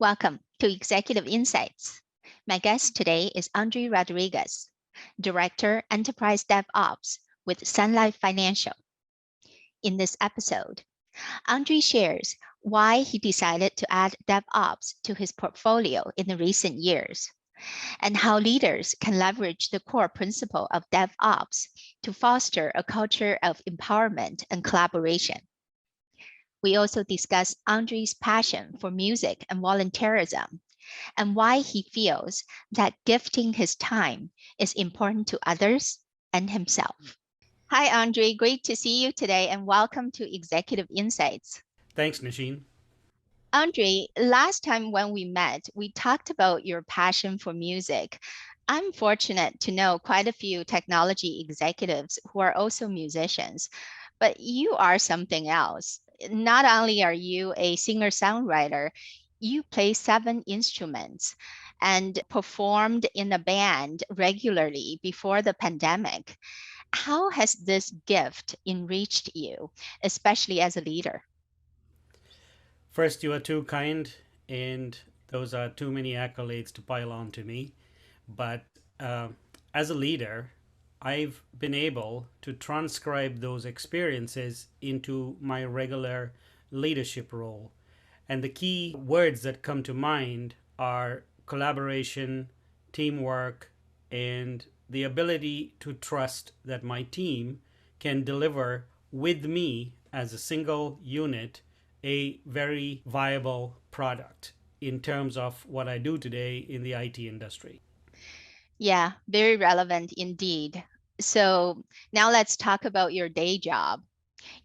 Welcome to Executive Insights. My guest today is André Rodrigues, Director Enterprise DevOps with Sun Life Financial. In this episode, André shares why he decided to add DevOps to his portfolio in the recent years and how leaders can leverage the core principle of DevOps to foster a culture of empowerment and collaboration. We also discuss Andre's passion for music and volunteerism and why he feels that gifting his time is important to others and himself. Hi, Andre. Great to see you today and welcome to Executive Insights. Thanks, Nasheen. Andre, last time when we met, we talked about your passion for music. I'm fortunate to know quite a few technology executives who are also musicians, but you are something else. Not only are you a singer-songwriter, you play 7 instruments and performed in a band regularly before the pandemic. How has this gift enriched you, especially as a leader? First, you are too kind, and those are too many accolades to pile on to me. But uh, as a leader, I've been able to transcribe those experiences into my regular leadership role. And the key words that come to mind are collaboration, teamwork, and the ability to trust that my team can deliver with me as a single unit a very viable product in terms of what I do today in the IT industry. Yeah, very relevant indeed. So now let's talk about your day job.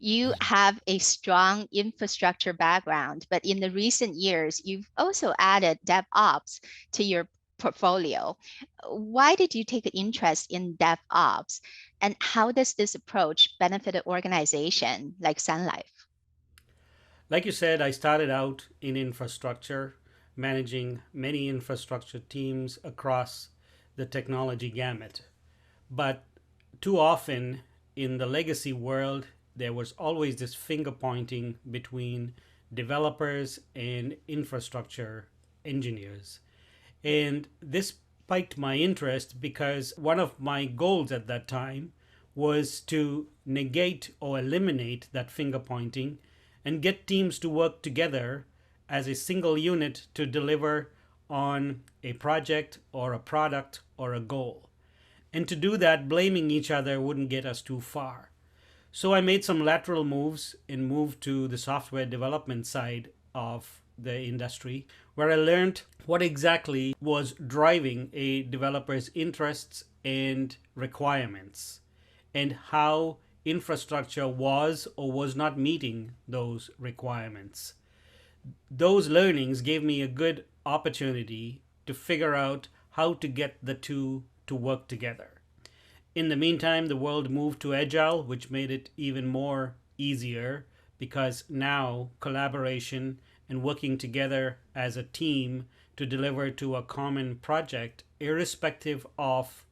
You have a strong infrastructure background, but in the recent years, you've also added DevOps to your portfolio. Why did you take an interest in DevOps? And how does this approach benefit an organization like Sun Life? Like you said, I started out in infrastructure, managing many infrastructure teams across the technology gamut. But too often in the legacy world, there was always this finger pointing between developers and infrastructure engineers. And this piqued my interest because one of my goals at that time was to negate or eliminate that finger pointing and get teams to work together as a single unit to deliver on a project or a product or a goal. And to do that, blaming each other wouldn't get us too far. So I made some lateral moves and moved to the software development side of the industry, where I learned what exactly was driving a developer's interests and requirements, and how infrastructure was or was not meeting those requirements. Those learnings gave me a good opportunity to figure out how to get the two to work together. In the meantime, the world moved to agile, which made it even more easier because now collaboration and working together as a team to deliver to a common project, irrespective of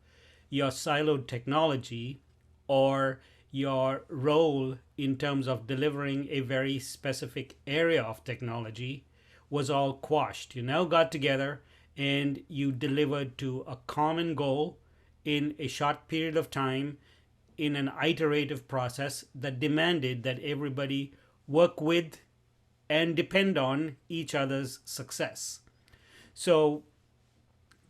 your siloed technology or your role in terms of delivering a very specific area of technology, was all quashed. You now got together and you delivered to a common goal in a short period of time in an iterative process that demanded that everybody work with and depend on each other's success. So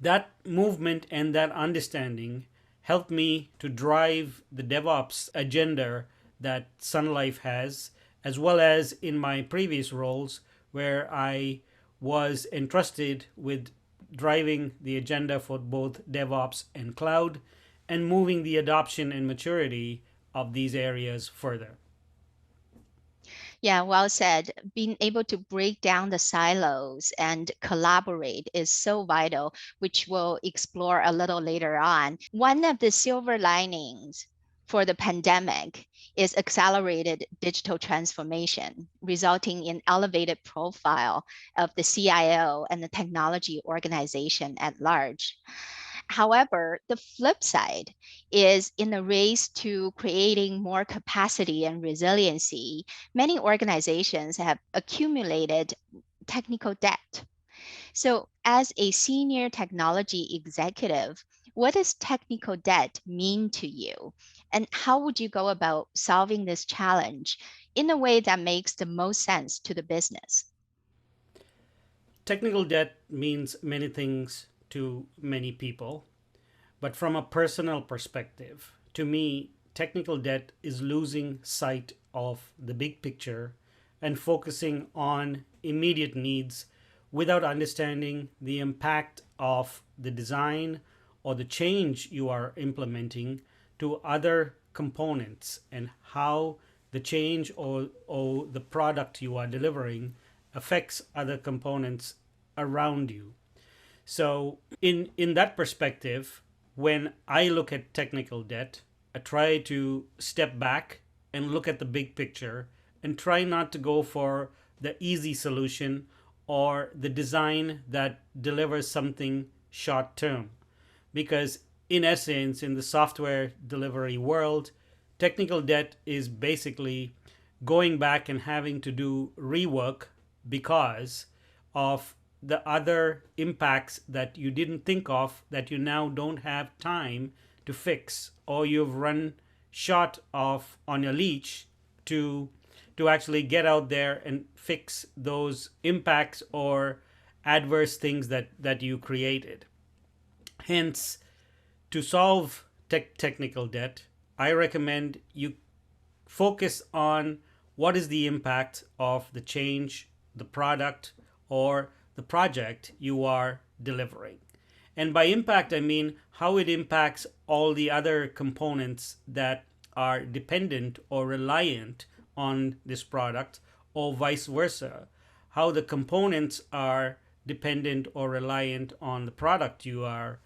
that movement and that understanding helped me to drive the DevOps agenda that Sun Life has, as well as in my previous roles where I was entrusted with driving the agenda for both DevOps and cloud and moving the adoption and maturity of these areas further. Yeah, well said. Being able to break down the silos and collaborate is so vital, which we'll explore a little later on. One of the silver linings for the pandemic is accelerated digital transformation, resulting in elevated profile of the CIO and the technology organization at large. However, the flip side is in the race to creating more capacity and resiliency, many organizations have accumulated technical debt. So, as a senior technology executive, what does technical debt mean to you? And how would you go about solving this challenge in a way that makes the most sense to the business? Technical debt means many things to many people, but from a personal perspective, to me, technical debt is losing sight of the big picture and focusing on immediate needs without understanding the impact of the design or the change you are implementing to other components and how the change or the product you are delivering affects other components around you. So in that perspective, when I look at technical debt, I try to step back and look at the big picture and try not to go for the easy solution or the design that delivers something short term. Because in essence, in the software delivery world, technical debt is basically going back and having to do rework because of the other impacts that you didn't think of that you now don't have time to fix, or you've run short of on your leash to actually get out there and fix those impacts or adverse things that you created. Hence, to solve technical debt, I recommend you focus on what is the impact of the change, the product, or the project you are delivering. And by impact, I mean how it impacts all the other components that are dependent or reliant on this product, or vice versa. How the components are dependent or reliant on the product you are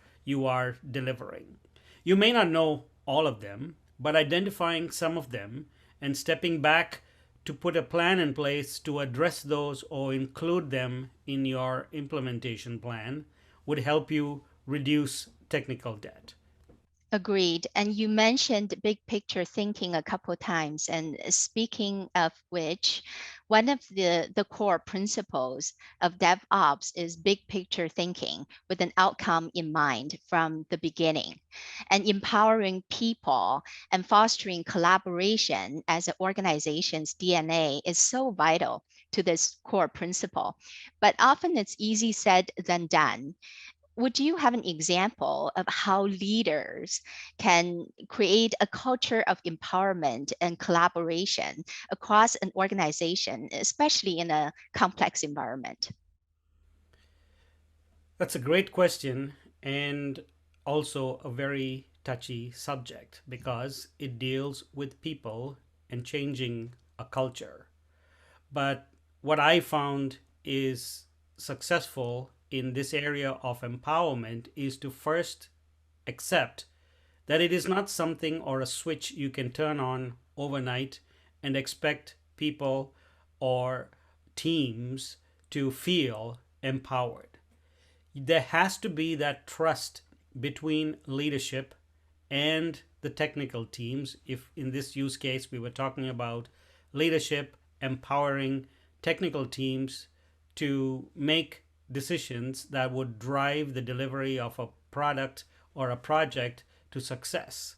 delivering. You may not know all of them, but identifying some of them and stepping back to put a plan in place to address those or include them in your implementation plan would help you reduce technical debt. Agreed. And you mentioned big picture thinking a couple times. And speaking of which, one of the core principles of DevOps is big picture thinking with an outcome in mind from the beginning. And empowering people and fostering collaboration as an organization's DNA is so vital to this core principle. But often it's easy said than done. Would you have an example of how leaders can create a culture of empowerment and collaboration across an organization, especially in a complex environment? That's a great question and also a very touchy subject because it deals with people and changing a culture. But what I found is successful in this area of empowerment is to first accept that it is not something or a switch you can turn on overnight and expect people or teams to feel empowered. There has to be that trust between leadership and the technical teams. If in this use case we were talking about leadership empowering technical teams to make decisions that would drive the delivery of a product or a project to success.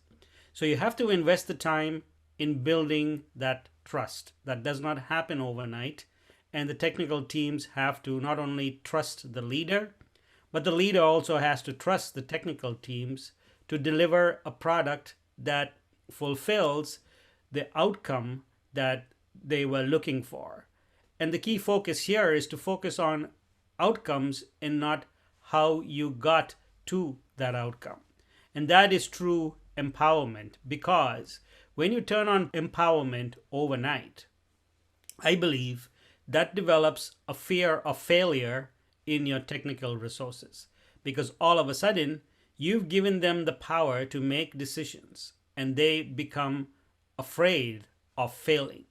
So you have to invest the time in building that trust. That does not happen overnight. And the technical teams have to not only trust the leader, but the leader also has to trust the technical teams to deliver a product that fulfills the outcome that they were looking for. And the key focus here is to focus on outcomes and not how you got to that outcome. And that is true empowerment, because when you turn on empowerment overnight, I believe that develops a fear of failure in your technical resources, because all of a sudden you've given them the power to make decisions and they become afraid of failing.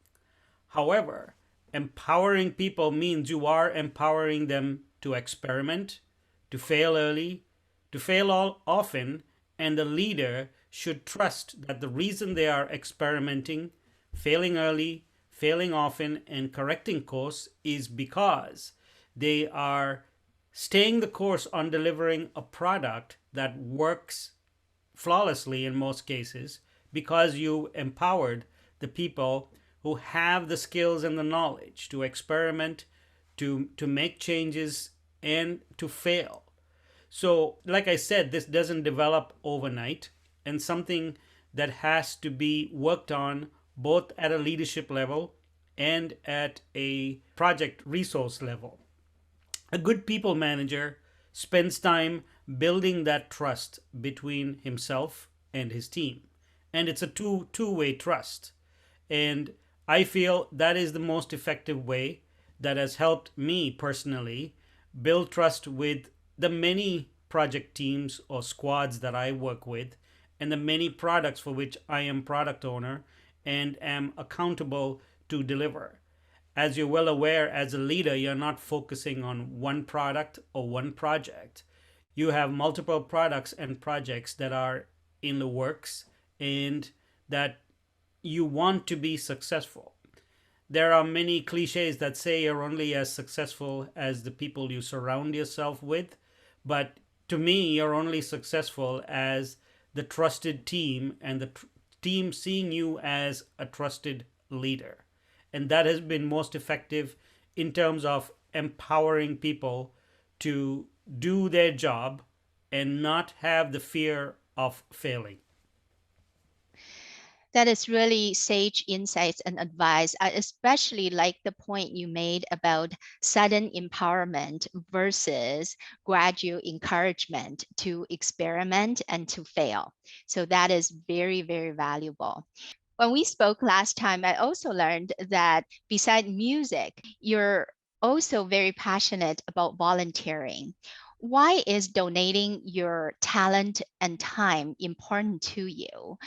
However, empowering people means you are empowering them to experiment, to fail early, to fail all often, and the leader should trust that the reason they are experimenting, failing early, failing often, and correcting course is because they are staying the course on delivering a product that works flawlessly in most cases because you empowered the people who have the skills and the knowledge to experiment, to make changes, and to fail. So, like I said, this doesn't develop overnight, and something that has to be worked on both at a leadership level and at a project resource level. A good people manager spends time building that trust between himself and his team. And it's a two-way trust. And I feel that is the most effective way that has helped me personally build trust with the many project teams or squads that I work with and the many products for which I am product owner and am accountable to deliver. As you're well aware, as a leader, you're not focusing on one product or one project. You have multiple products and projects that are in the works and that you want to be successful. There are many cliches that say you're only as successful as the people you surround yourself with, but to me, you're only successful as the trusted team and the team seeing you as a trusted leader. And that has been most effective in terms of empowering people to do their job and not have the fear of failing. That is really sage insights and advice. I especially like the point you made about sudden empowerment versus gradual encouragement to experiment and to fail. So that is very, very valuable. When we spoke last time, I also learned that beside music, you're also very passionate about volunteering. Why is donating your talent and time important to you?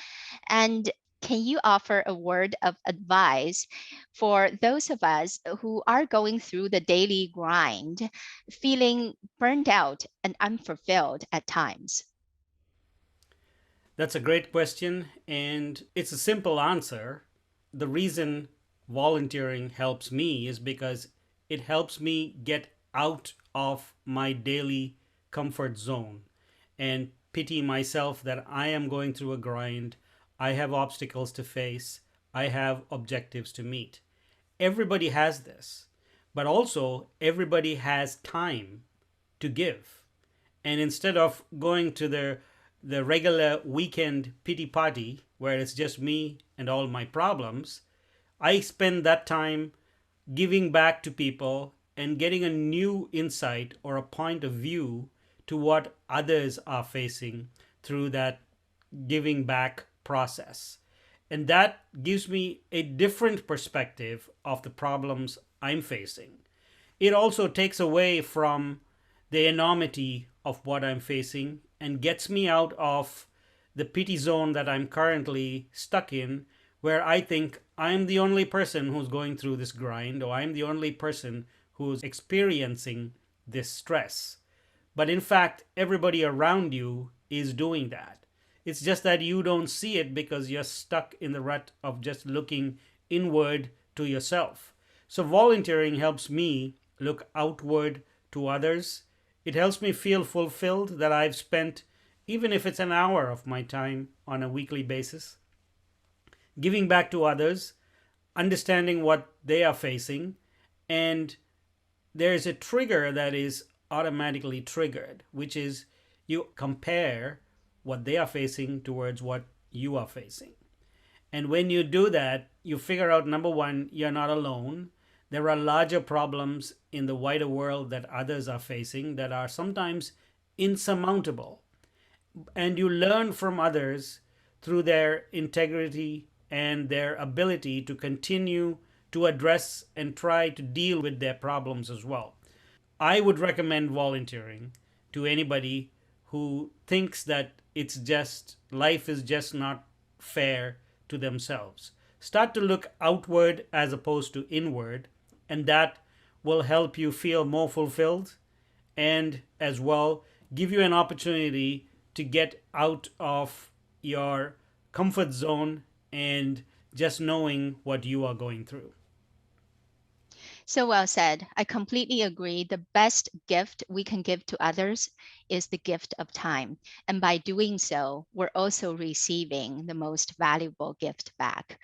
And can you offer a word of advice for those of us who are going through the daily grind, feeling burned out and unfulfilled at times? That's a great question, and it's a simple answer. The reason volunteering helps me is because it helps me get out of my daily comfort zone and pity myself that I am going through a grind. I have obstacles to face, I have objectives to meet. Everybody has this, but also everybody has time to give. And instead of going to the regular weekend pity party where it's just me and all my problems, I spend that time giving back to people and getting a new insight or a point of view to what others are facing through that giving back process. And that gives me a different perspective of the problems I'm facing. It also takes away from the enormity of what I'm facing and gets me out of the pity zone that I'm currently stuck in, where I think I'm the only person who's going through this grind or I'm the only person who's experiencing this stress. But in fact, everybody around you is doing that. It's just that you don't see it because you're stuck in the rut of just looking inward to yourself. So, volunteering helps me look outward to others. It helps me feel fulfilled that I've spent, even if it's an hour of my time on a weekly basis, giving back to others, understanding what they are facing, and there's a trigger that is automatically triggered, which is you compare what they are facing towards what you are facing. And when you do that, you figure out number one, you're not alone. There are larger problems in the wider world that others are facing that are sometimes insurmountable. And you learn from others through their integrity and their ability to continue to address and try to deal with their problems as well. I would recommend volunteering to anybody who thinks that it's just life is just not fair to themselves. Start to look outward as opposed to inward, and that will help you feel more fulfilled and as well give you an opportunity to get out of your comfort zone and just knowing what you are going through. So well said. I completely agree. The best gift we can give to others is the gift of time. And by doing so, we're also receiving the most valuable gift back.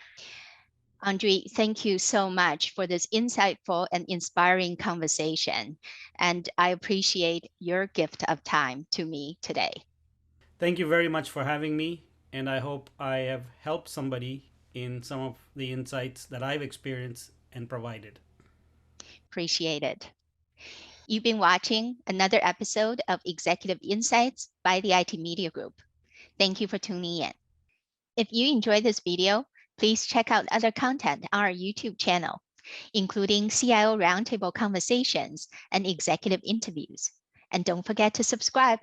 Andre, thank you so much for this insightful and inspiring conversation. And I appreciate your gift of time to me today. Thank you very much for having me, and I hope I have helped somebody in some of the insights that I've experienced and provided. Appreciate it. You've been watching another episode of Executive Insights by the IT Media Group. Thank you for tuning in. If you enjoyed this video, please check out other content on our YouTube channel, including CIO roundtable conversations and executive interviews. And don't forget to subscribe.